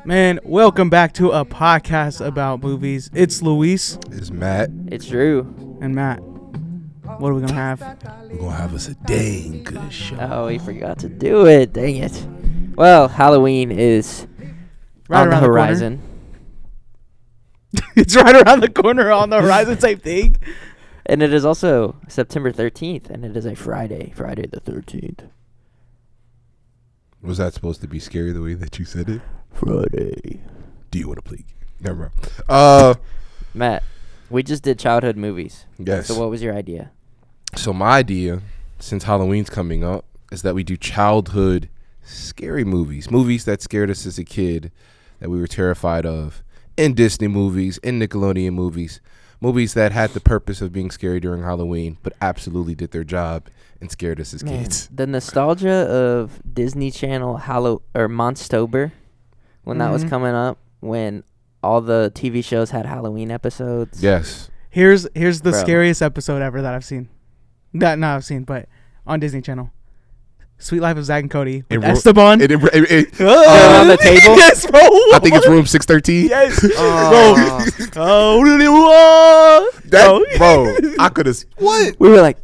Man, welcome back to a podcast about movies. It's Luis It's Matt. It's Drew. and Matt. What are we gonna have? We're gonna have us a dang good show. Oh, we forgot to do it. Dang it. Well, Halloween is Right on the around the corner. horizon. It's right around the corner on the horizon, same thing. And it is also September 13th, and it is a Friday. Friday the 13th. Was that supposed to be scary the way that you said it? Friday. Do you want to play? Never mind. Matt, we just did childhood movies. Yes. So what was your idea? So my idea, since Halloween's coming up, is that we do childhood scary movies. Movies that scared us as a kid, that we were terrified of. In Disney movies, in Nickelodeon movies. Movies that had the purpose of being scary during Halloween, but absolutely did their job and scared us as kids. The nostalgia of Disney Channel Monstober, when that was coming up, when all the TV shows had Halloween episodes. Yes. Here's the Bro. scariest episode ever that I've seen. Not I've seen, but on Disney Channel. Sweet Life of Zack and Cody with Esteban. On the table. Yes, bro. I think it's room 613. Yes. Oh. Bro, I could have. What? We were like,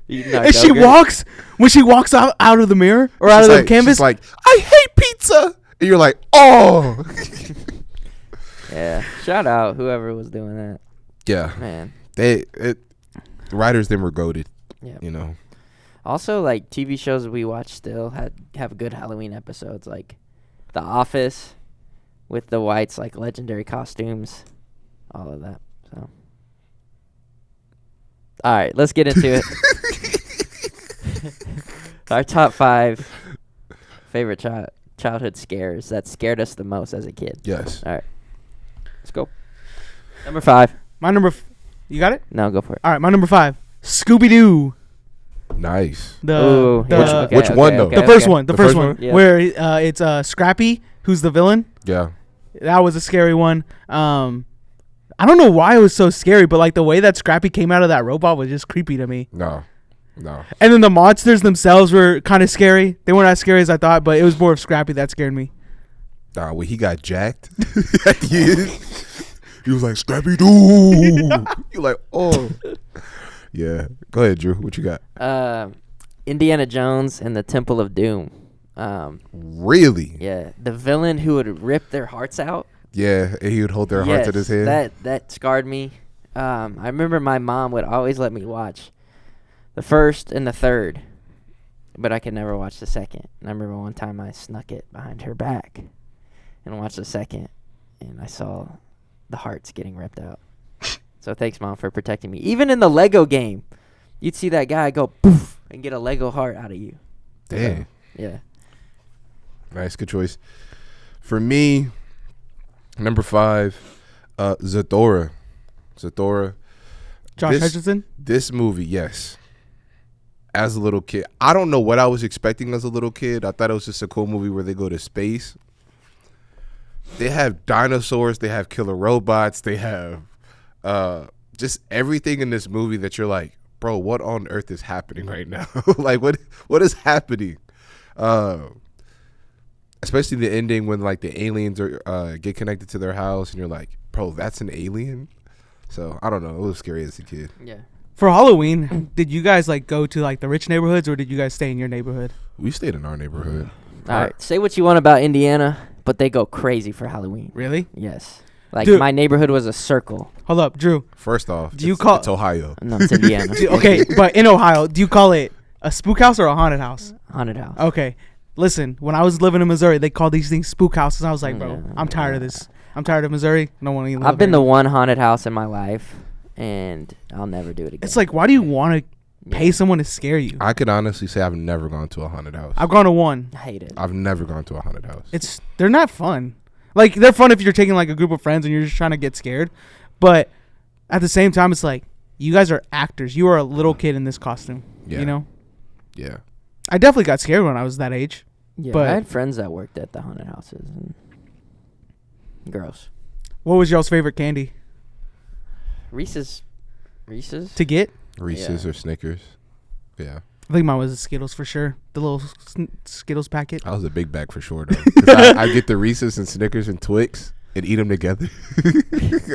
eating our And she yogurt. when she walks out of the mirror or out of the canvas. She's like, I hate pizza. And you're like, oh. Yeah. Shout out whoever was doing that. Yeah. Man. The writers then were goated, Yeah. you know. Also, like TV shows we watch still have good Halloween episodes, like The Office with the Whites, like legendary costumes, all of that. So, all right, let's get into it. Our top 5 favorite childhood scares that scared us the most as a kid. Yes. All right, let's go. Number 5. My number. You got it? No, go for it. All right, my number 5. Nice. Ooh, Which one, though? The first one. The first one. Yeah. Where it's Scrappy, who's the villain. Yeah. That was a scary one. I don't know why it was so scary, but like the way that Scrappy came out of that robot was just creepy to me. No. And then the monsters themselves were kind of scary. They weren't as scary as I thought, but it was more of Scrappy that scared me. Nah, when he got jacked at the end, he was like, Scrappy Doo. You're like, oh. Yeah. Go ahead, Drew. What you got? Indiana Jones and the Temple of Doom. Really? Yeah, the villain who would rip their hearts out. Yeah. And he would hold their hearts in his hand. That scarred me. I remember my mom would always let me watch the first and the third, but I could never watch the second. And I remember one time I snuck it behind her back and watched the second, and I saw the hearts getting ripped out. So thanks, Mom, for protecting me. Even in the Lego game, you'd see that guy go poof and get a Lego heart out of you. Damn. So, yeah. Nice. Good choice. For me, number 5, Zathura. Josh Hutcherson? This movie, yes. As a little kid, I don't know what I was expecting as a little kid. I thought it was just a cool movie where they go to space. They have dinosaurs. They have killer robots. They have just everything in this movie that you're like, bro, what on earth is happening right now? Like, what is happening? Especially the ending when like the aliens are get connected to their house, and you're like, bro, that's an alien. So I don't know. It was scary as a kid. Yeah. For Halloween, did you guys like go to like the rich neighborhoods or did you guys stay in your neighborhood? We stayed in our neighborhood. All right. Say what you want about Indiana, but they go crazy for Halloween. Really? Yes. Like, Dude. my neighborhood was a circle. Hold up, Drew. First off, Do you call- it's Ohio. No, it's Indiana. Okay, but in Ohio, do you call it a spook house or a haunted house? Haunted house. Okay. Listen, when I was living in Missouri, they called these things spook houses. I was like, bro, I'm tired of this. I'm tired of Missouri. I don't want to even live I've been here. to one haunted house in my life, and I'll never do it again. It's like, why do you want to pay someone to scare you? I could honestly say I've never gone to a haunted house. I've gone to one. I hate it. I've never gone to a haunted house. They're not fun. Like, they're fun if you're taking like a group of friends and you're just trying to get scared. But at the same time, it's like, you guys are actors. You are a little kid in this costume. Yeah. You know? Yeah. I definitely got scared when I was that age. Yeah, but- I had friends that worked at the haunted houses. And gross. What was y'all's favorite candy Reese's to get? Reese's Yeah. or Snickers. Yeah. I think mine was the Skittles for sure. The little Skittles packet. I was a big bag for sure though. 'Cause I get the Reese's and Snickers and Twix and eat them together.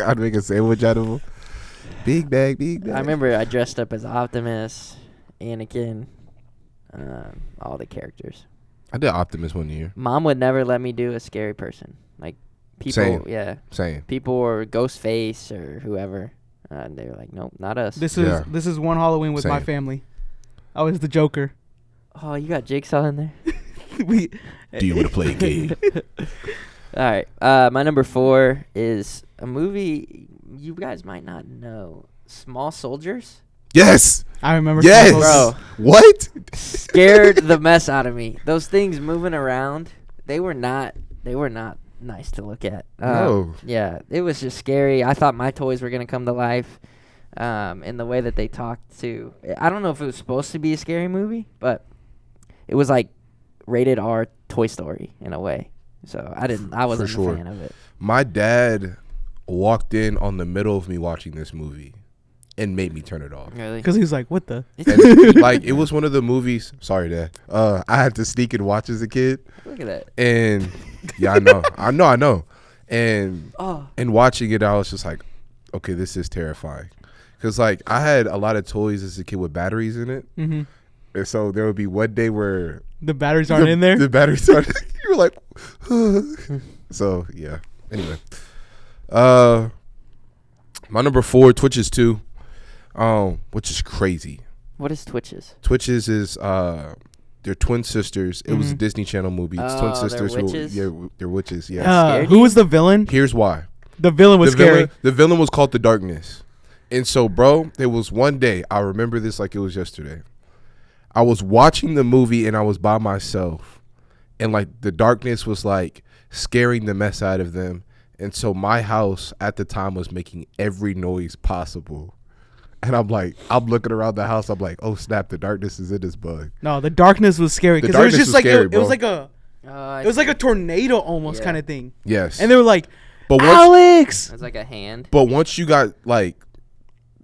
I'd make a sandwich out of them. Big bag, big bag. I remember I dressed up as Optimus, Anakin, all the characters. I did Optimus one year. Mom would never let me do a scary person. Like people, Same. yeah, Same. people or Ghostface or whoever. And they were like, nope, not us. This Yeah. is one Halloween with my Same. family. I was the Joker. Oh, you got Jigsaw in there? We. Do you want to play a game? All right. My number 4 is a movie you guys might not know. Small Soldiers. Yes. I remember. Yes. Bro. What? Scared the mess out of me. Those things moving around, they were not nice to look at. No. Yeah, it was just scary. I thought my toys were going to come to life. In the way that they talked to, I don't know if it was supposed to be a scary movie, but it was like rated R Toy Story in a way. So I wasn't a fan of it. My dad walked in on the middle of me watching this movie and made me turn it off. Really? Because he was like, "What the?" And, like, it was one of the movies. Sorry, Dad. I had to sneak and watch as a kid. Look at that. And yeah, I know. And watching it, I was just like, okay, this is terrifying. Because, like, I had a lot of toys as a kid with batteries in it. Mm-hmm. And so there would be one day where The batteries aren't in there. The batteries aren't. You were like, so, yeah. Anyway. My number 4, Twitches 2, which is crazy. What is Twitches? Twitches is they're twin sisters. It was a Disney Channel movie. It's twin Oh, they're sisters. witches? They're witches. Yes. Scared Who you? was the villain? Here's why. The villain was scary. The villain was called the Darkness. And so, bro, there was one day, I remember this like it was yesterday. I was watching the movie and I was by myself. And like the darkness was like scaring the mess out of them. And so my house at the time was making every noise possible. And I'm looking around the house. I'm like, oh snap, the darkness is in this bug. No, the darkness was scary The because it was darkness just was like scary, it was bro. like it was like a tornado almost kind of thing. Yes. And they were like, but Alex. It's like a hand. But once you got like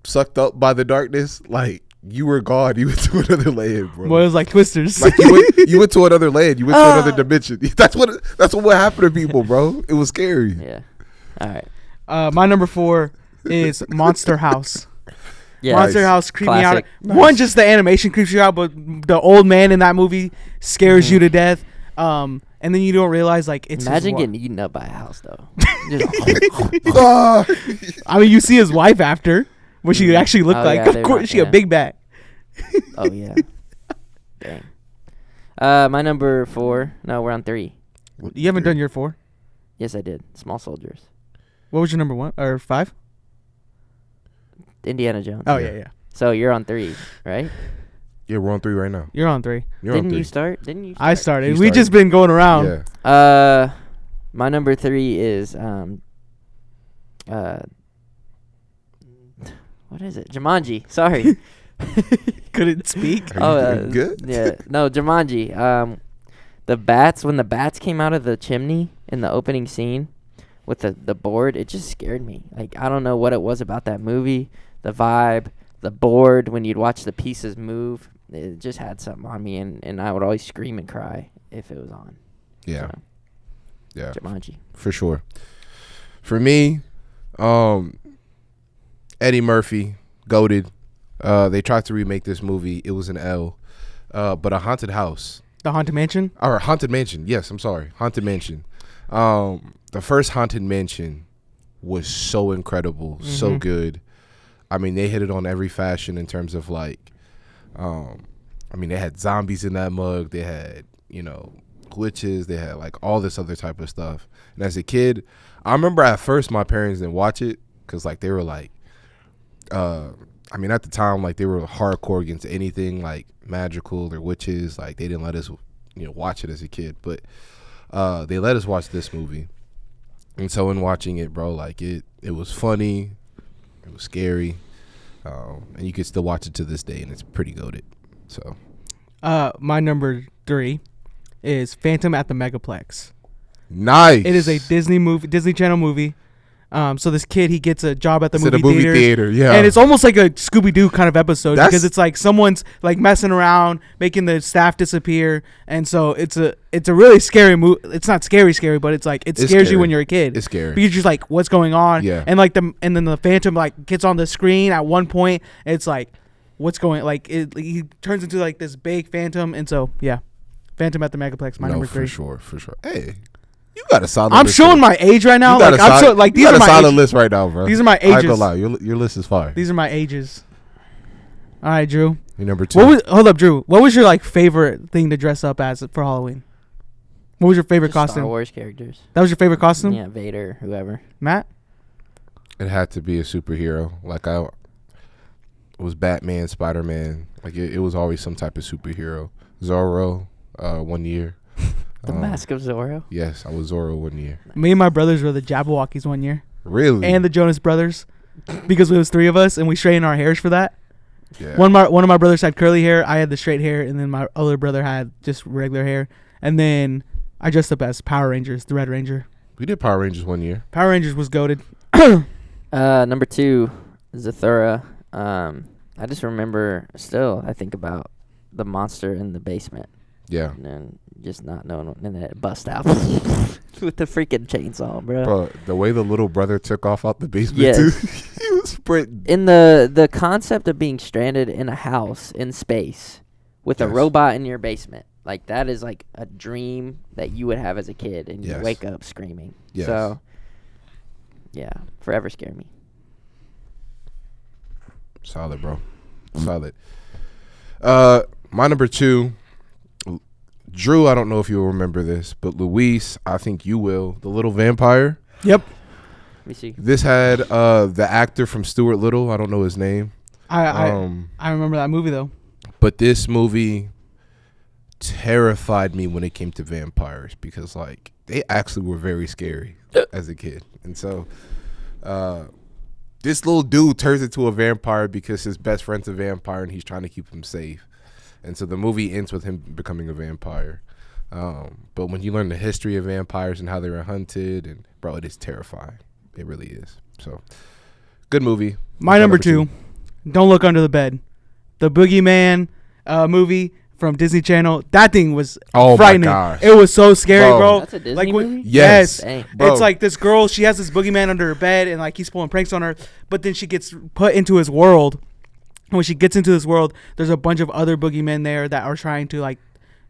sucked up by the darkness, like you were gone. You went to another land, bro. Well, it was like Twisters. Like you went to another land. You went to another dimension. That's what happened to people, bro. It was scary. Yeah. All right. My number 4 is Monster House. Yeah. Monster Nice. House creeped me out. Classic. One, just the animation creeps you out, but the old man in that movie scares you to death. And then you don't realize like it's. Imagine getting eaten up by a house though. I mean, you see his wife after, what she actually looked Oh, like. yeah, Of they course, were- she a yeah. big bag. Oh yeah. Dang. My number 4. No, we're on 3. You haven't done your 4. Yes, I did. Small Soldiers. What was your number 1 or 5? Indiana Jones. Oh yeah. So you're on 3, right? Yeah, we're on 3 right now. You're on 3. You're on Didn't 3. you start? Didn't you? I Start? started. You We started. just been going around. Yeah. My number 3 is what is it? Jumanji. Sorry. Couldn't speak. Are you good? Yeah. No, Jumanji. The bats, when the bats came out of the chimney in the opening scene with the board, it just scared me. Like, I don't know what it was about that movie, the vibe, the board, when you'd watch the pieces move. It just had something on me, and I would always scream and cry if it was on. Yeah. So, Yeah. Jumanji. For sure. For me, Eddie Murphy, goated. They tried to remake this movie. It was an L. But a haunted house. The Haunted Mansion. Or Haunted Mansion. Yes, I'm sorry. Haunted Mansion. The first Haunted Mansion was so incredible, so good. I mean, they hit it on every fashion in terms of like, I mean, they had zombies in that mug. They had, glitches. They had like all this other type of stuff. And as a kid, I remember at first my parents didn't watch it because like they were like, I mean, at the time, like they were hardcore against anything like magical or witches. Like they didn't let us, watch it as a kid. But they let us watch this movie. And so in watching it, bro, like it was funny. It was scary. And you can still watch it to this day, and it's pretty goated. So, My number 3 is Phantom at the Megaplex. nice. It is a Disney Channel movie. So this kid, he gets a job at the It's at movie a movie theater. Yeah. and it's almost like a Scooby-Doo kind of episode That's- because it's like someone's like messing around, making the staff disappear, and so it's a really scary movie. It's not scary, but it's like it It's scares you scary. when you're a kid. It's scary. Because you're just like, what's going on? Yeah. And like and then the Phantom like gets on the screen at one point. And it's like, what's going like he turns into like this big Phantom, and so yeah, Phantom at the Megaplex. My number 3. for sure. Hey, you got a solid. I'm list showing here. my age right now. You got Like a I'm solid- so like you these got are a my solid age, list right now, bro. These are my I ain't ages. gonna lie. Your list is fire. These are my ages. All right, Drew. Your number 2. Hold up, Drew. What was your like favorite thing to dress up as for Halloween? What was your favorite Just costume? Star Wars characters. That was your favorite costume, Yeah, Vader, whoever. Matt? It had to be a superhero. Like it was Batman, Spider-Man. Like it was always some type of superhero. Zorro, 1 year. The Mask of Zorro. Yes, I was Zorro 1 year. Me and my brothers were the Jabberwockies 1 year, Really? and the Jonas Brothers, because it was 3 of us, and we straightened our hairs for that. yeah. One of my brothers had curly hair. I had the straight hair, and then my other brother had just regular hair. And then I dressed up as Power Rangers, the Red Ranger. We did Power Rangers 1 year. Power Rangers was goated. Number 2, Zathura. I just remember still. I think about the monster in the basement, Yeah. and then just not knowing when then it bust out with the freaking chainsaw, bro. Bro, the way the little brother took off out the basement, Yes. too. He was sprinting. In the concept of being stranded in a house in space with a Yes. robot in your basement, like that is like a dream that you would have as a kid, and Yes. you wake up screaming. Yes. So, yeah, forever scared me. Solid, bro. Solid. My number 2, Drew, I don't know if you'll remember this, but Luis, I think you will. The little vampire. Yep. Let me see. This had the actor from Stuart Little. I don't know his name. I remember that movie though. But this movie terrified me when it came to vampires because, like, they actually were very scary as a kid. And so this little dude turns into a vampire because his best friend's a vampire and he's trying to keep him safe. And so the movie ends with him becoming a vampire. But when you learn the history of vampires and how they were hunted, and bro, it is terrifying. It really is. So, good movie. My number 2, Don't Look Under the Bed. The Boogeyman movie from Disney Channel. That thing was frightening. My gosh. It was so scary, bro. That's a Disney like when, movie? Yes. Dang. Bro. It's like this girl, she has this boogeyman under her bed, and like he's pulling pranks on her, but then she gets put into his world. And when she gets into this world, there's a bunch of other boogeymen there that are trying to like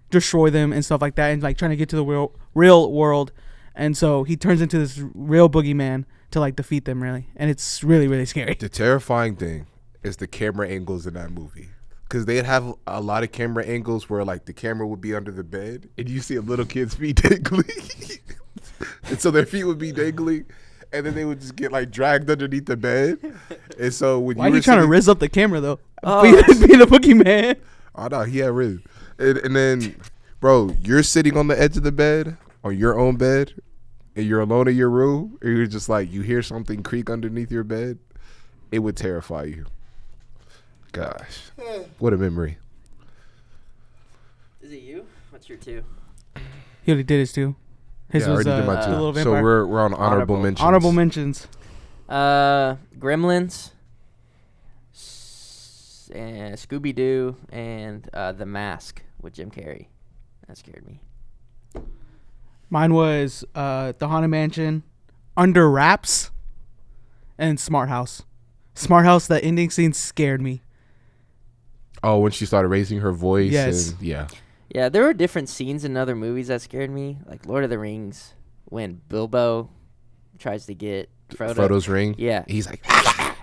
destroy them and stuff like that, and like trying to get to the real world. And so he turns into this real boogeyman to like defeat them, really. And it's really, really scary. The terrifying thing is the camera angles in that movie. Because they'd have a lot of camera angles where, like, the camera would be under the bed and you see a little kid's feet dangling. And so their feet would be dangling and then they would just get, like, dragged underneath the bed. And so when Why you are were you trying to sitting- rizz up the camera, though? Oh. Being a boogeyman. Oh, no, he had rhythm. And then, bro, you're sitting on the edge of the bed, on your own bed, and you're alone in your room, and you're just like, you hear something creak underneath your bed, it would terrify you. Gosh, what a memory. Is it you? What's your 2? He already did his 2. His Yeah, I was already did my the two. little So vampire. we're on honorable mentions. Honorable mentions. Gremlins, and Scooby Doo, and The Mask with Jim Carrey. That scared me. Mine was the Haunted Mansion, Under Wraps, and Smart House. Smart House, the ending scene scared me. Oh, when she started raising her voice. Yes. And, yeah. Yeah, there were different scenes in other movies that scared me, like Lord of the Rings, when Bilbo tries to get Frodo's ring. Yeah. He's like,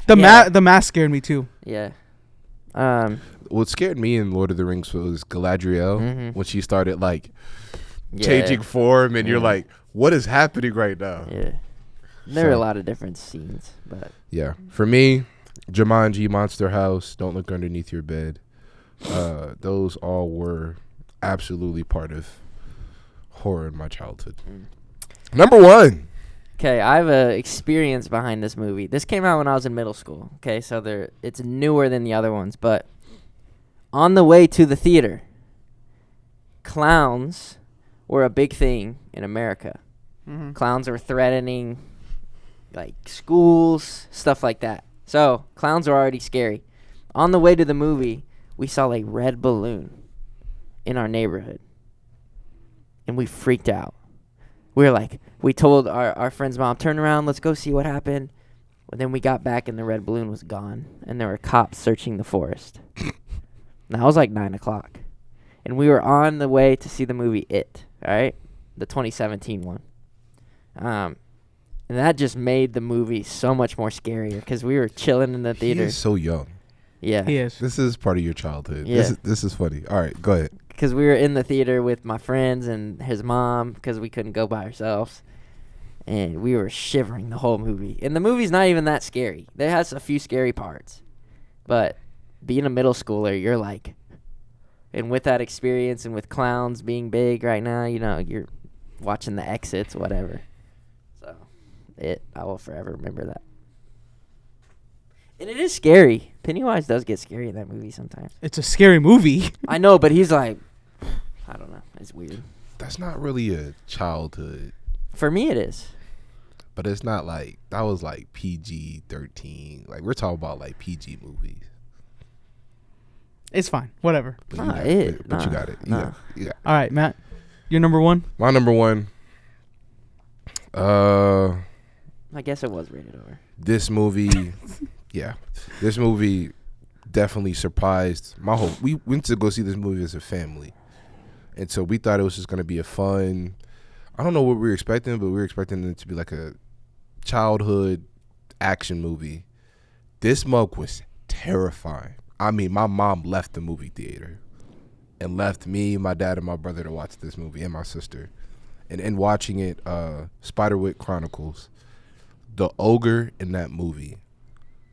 The Yeah. the mask scared me too. Yeah. what scared me in Lord of the Rings was Galadriel Mhm. when she started like Yeah. changing form, and you're Yeah. like, what is happening right now? Yeah. There were a So- lot of different scenes, but Yeah. For me, Jumanji, Monster House, Don't Look Underneath Your Bed. Those all were absolutely part of horror in my childhood. Number 1. okay, I have a experience behind this movie. This came out when I was in middle school. Okay, so it's newer than the other ones, but on the way to the theater, clowns were a big thing in America. Mm-hmm. Clowns were threatening like schools, stuff like that. So clowns are already scary. On the way to the movie, we saw a red balloon in our neighborhood, and we freaked out. We were like, we told our friend's mom, turn around, let's go see what happened. But then we got back and the red balloon was gone, and there were cops searching the forest. Now it was like 9 o'clock, and we were on the way to see the movie It, all right, the 2017 one. And that just made the movie so much more scarier because we were chilling in the theater. He is so young. Yeah. He is. This is part of your childhood. Yeah. This is funny. All right, go ahead. Because we were in the theater with my friends and his mom because we couldn't go by ourselves. And we were shivering the whole movie. And the movie's not even that scary. It has a few scary parts. But being a middle schooler, you're like... And with that experience and with clowns being big right now, you know, you're watching the exits, whatever. So, I will forever remember that. And it is scary. Pennywise does get scary in that movie sometimes. It's a scary movie. I know, but he's like... I don't know. It's weird. That's not really a childhood. For me, it is. But it's not like, that was like PG-13. Like, we're talking about like PG movies. It's fine. Whatever. But Nah, you got it- it. But you nah, got it. nah. You got All right, Matt. Your number one? My number one. I guess it was rated R. This movie, yeah. This movie definitely surprised my whole... We went to go see this movie as a family. And so we thought it was just going to be a fun... I don't know what we were expecting, but we were expecting it to be like a childhood action movie. This mug was terrifying. I mean, my mom left the movie theater and left me, my dad, and my brother to watch this movie, and my sister. And in watching it, Spiderwick Chronicles, the ogre in that movie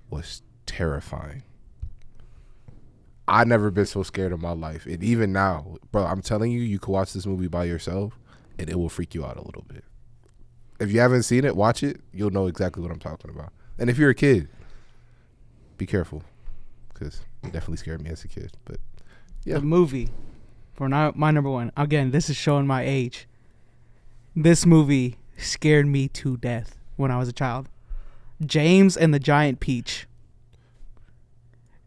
was terrifying. I never been so scared in my life. And even now, bro, I'm telling you, you could watch this movie by yourself and it will freak you out a little bit. If you haven't seen it, watch it. You'll know exactly what I'm talking about. And if you're a kid, be careful, because it definitely scared me as a kid. But yeah, The movie for my number one. Again, this is showing my age. This movie scared me to death when I was a child. James and the Giant Peach.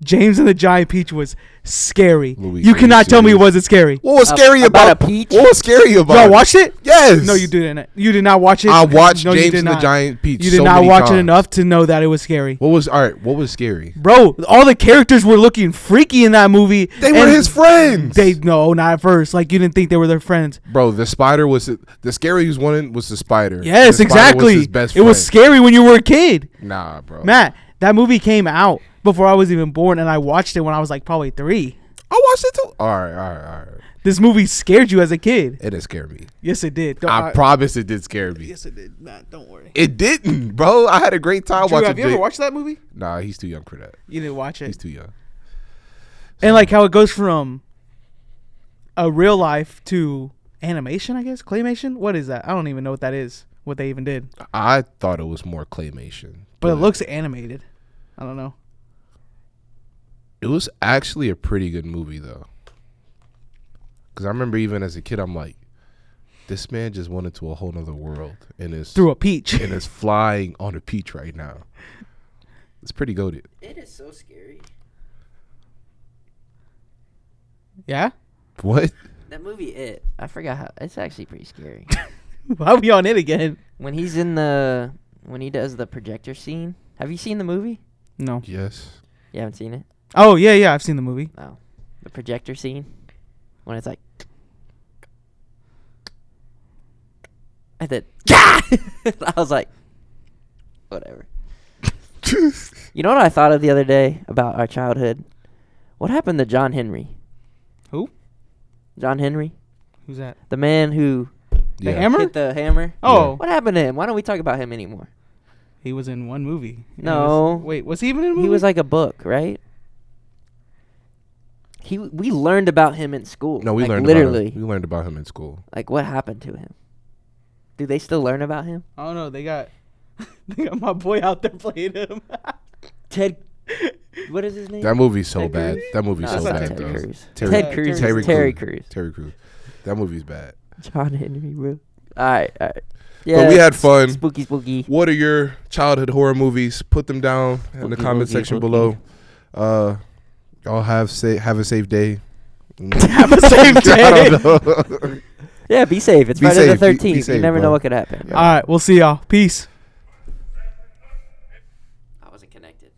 James and the Giant Peach was scary. Louis, You are you cannot tell me it serious? wasn't scary. what was scary about about a peach? What was scary about Y'all it? watched it? Yes. No, you didn't. You did not watch it. I watched No, you James did and the not. Giant Peach. You did so not many watch times. it enough to know that it was scary. What was scary? Bro, all the characters were looking freaky in that movie. They were and his friends. No, not at first. Like, you didn't think they were their friends. Bro, the spider was the scariest one was the spider. Yes, The spider exactly. Was his best It was friend. scary when you were a kid. Nah, bro. Matt, that movie came out before I was even born, and I watched it when I was like probably 3. I watched it too. All right. This movie scared you as a kid. It didn't scare me. Yes, it did. I promise it did scare me. Yes, it did. Matt, don't worry. It didn't, bro. I had a great time Drew, watching have you ever watched that movie? Nah, he's too young for that. You didn't watch He's it. too young. And like how it goes from a real life to animation, I guess? Claymation? What is that? I don't even know what that is. What they even did. I thought it was more claymation. But it looks animated. I don't know. It was actually a pretty good movie, though. Because I remember even as a kid, I'm like, this man just went into a whole nother world and is Through a peach. and is flying on a peach right now. It's pretty goated. It is so scary. Yeah? What? That movie, It. I forgot how. It's actually pretty scary. Why are we on it again? When he does the projector scene. Have you seen the movie? No. Yes. You haven't seen it? Oh, yeah, I've seen the movie. Oh. The projector scene. When it's like. I did. I was like. Whatever. You know what I thought of the other day about our childhood? What happened to John Henry? Who? John Henry? Who's that? The man who The hammer? hit the hammer? Oh. What happened to him? Why don't we talk about him anymore? He was in one movie. No. Was he even in a movie? He was like a book, right? We learned about him in school. No, we like, learned literally. about him. We learned about him in school. Like, what happened to him? Do they still learn about him? I don't know. They got my boy out there playing him. Ted. What is his name? That movie's so Ted bad. Cruz? That movie's No, so it's not bad, Ted though. Cruz. Terry- Ted Cruz. Terry Terry Crews. Terry Crews. That movie's bad. John Henry, bro. All right. But we had fun. Spooky. What are your childhood horror movies? Put them down in the comment section below. Y'all have a safe day. Have a safe day. I don't know. Yeah, be safe. It's Be Friday the safe. Be 13th. safe, You never bro. know what could happen. Yeah. All right, we'll see y'all. Peace. I wasn't connected.